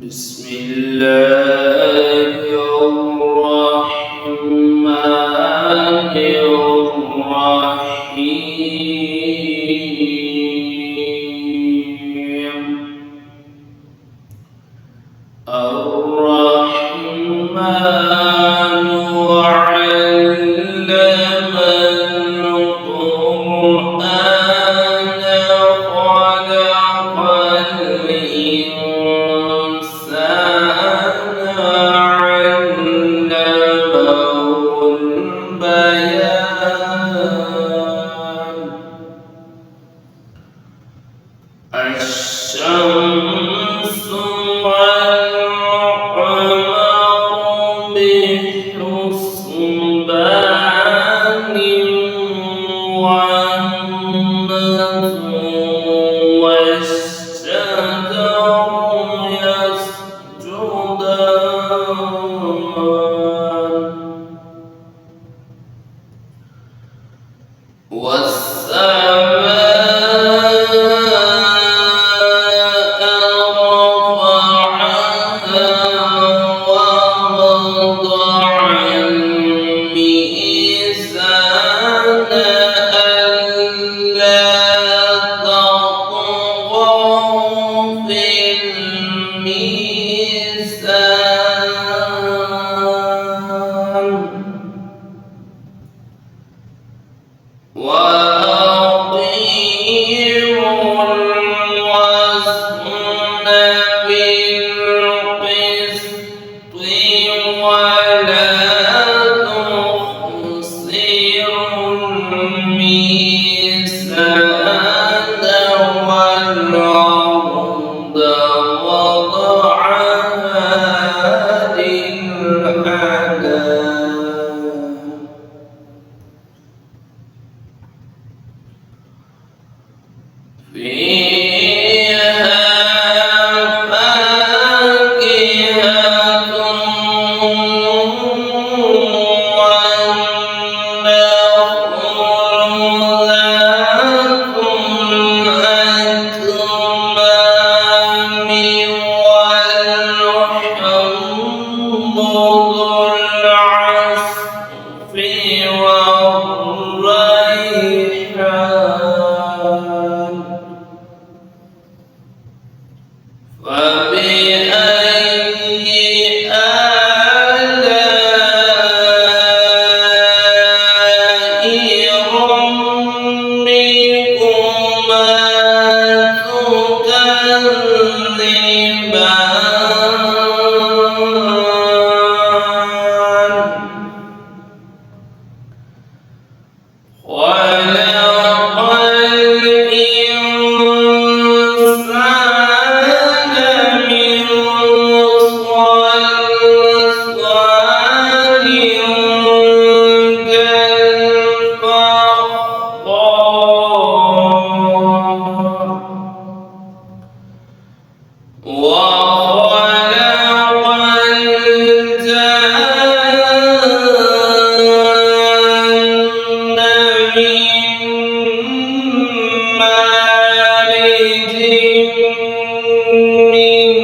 بسم الله الرحمن الرحيم. الرحمن علم القرآن خلق الإنسان علمه البيان. الشمس والقمر بحسبان والنجم والشجر يسجدان وأقيموا الوزن بالقسط ولا تخسروا الميزان والأرض وضعها للأنام فيها فاكهة والنخل ذات الأكمام والحب ذو العصف والريحان. فبأي آلاء ربكما تكذبان؟ خلق الإنسان من صلصال كالفخار وخلق الجان من مارج من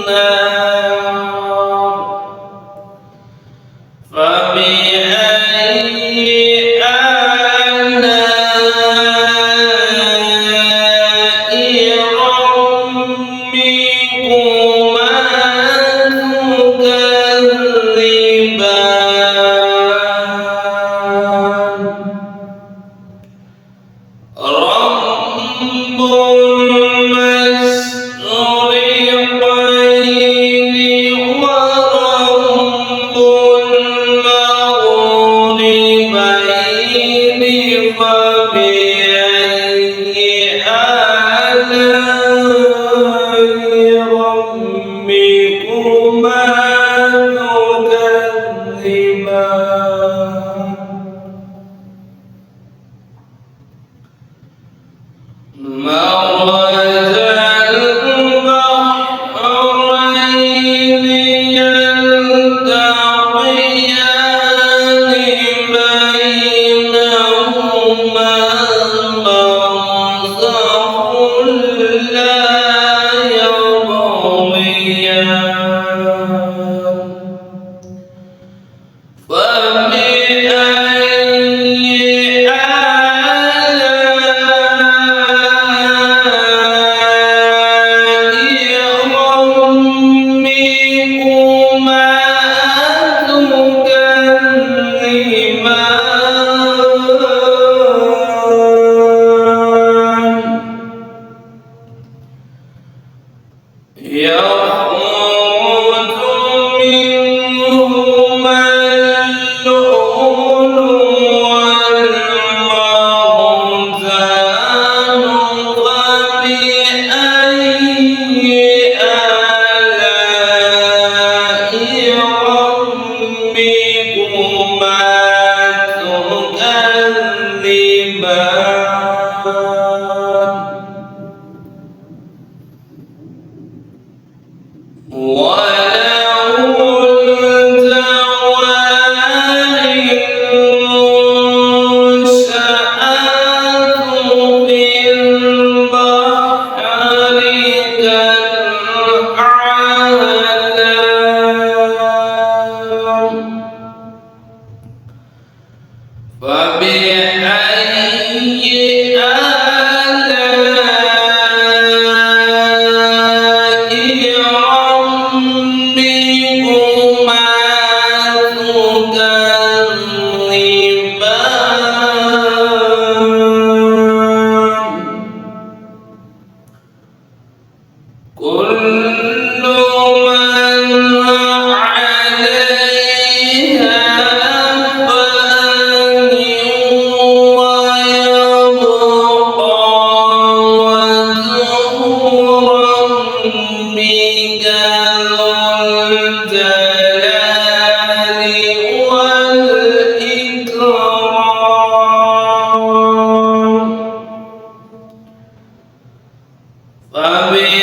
نار. فبأي آلاء ربكما تكذبان؟ رب المشرقين ورب المغربين. فبأي آلاء ربكما تكذبان؟ مرج البحرين يلتقيان بينهما برزخ لا يبغيان. يخرج منهما اللؤلؤ والمرجان فبأي آلاء ربكما تكذبان وله الجوار المنشآت في البحر كالأعلام فبأي كل من عليها فان ويبقى وجه ربك ذو الجلال والإكرام فبأي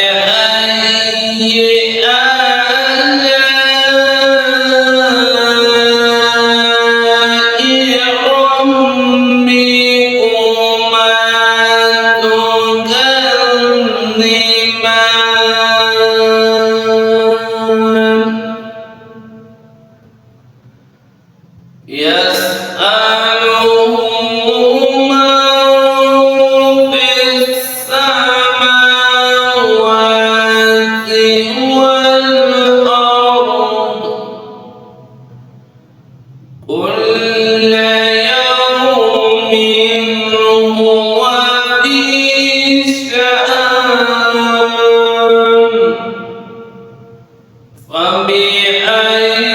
يسأله من في السماوات والأرض كل يوم هو في شأن فبأي